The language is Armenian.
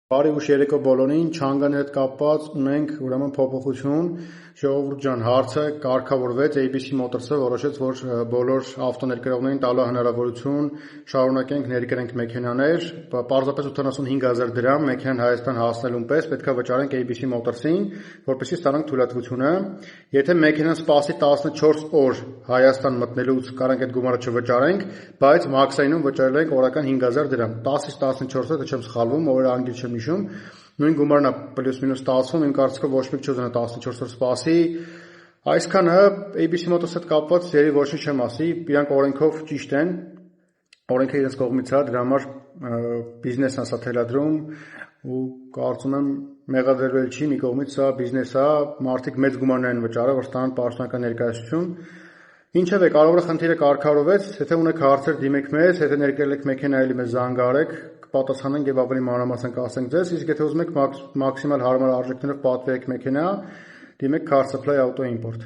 Բարի ուշ երեկո բոլորին, Չանգանի հետ կապված ունենք ուրեմն փոփոխություն, ժողովուրդ ջան, հարցը կարգավորվեց, ABC Motors-ը որոշեց, որ բոլոր ավտոներկրողներին տալու հնարավորություն շարունակենք ներկրենք մեքենաներ, պարզապես 85,000 դրամ մեքենան Հայաստան հասնելուն պես պետք է վճարենք ABC Motors-ին, որպեսզի ստանանք թույլատվությունը։ Եթե մեքենան սպասի 14 օր Հայաստան մտնելուց կարանք այդ գումարը չվճարենք, բայց մաքսայնում վճարել ենք օրական 5,000 դրամ, 10-ից 14-ը, թե չեմ սխալվում, օրը անգիր չեմ հիշում, նույն գումարն է պլյուս մինուս ստացվում, իմ կարծիքով ոչ մեկ չուզենա 14 օր սպասի։ Այսքանը ABC Motors-ի հետ կապված երևի ոչինչ չեմ ասի, իրանք օրենքով ճիշտ են, օրենքը իրենց կողմից է, դրա համար բիզնեսն է սա թելադրում ու կարծում եմ մեղադրվել չի, մի կողմից սա բիզնես է, մարդիկ մեծ գումարներ են վճարել, որ ստանան պաշտոնական ներկայացություն։ Ինչևէ, կարևորը խնդիրը կարգավորվեց, եթե ունեք հարցեր դիմեք մեզ, եթե ներկրել եք մեքենա էլի մեզ զանգարեք, կպատասխանենք եւ ավելի մանրամասն կասենք ձեզ, իսկ եթե ուզում եք մաքսիմալ հարմար արժեքներով պատվիրեք մեքենա, դիմեք Car Supply Auto Import։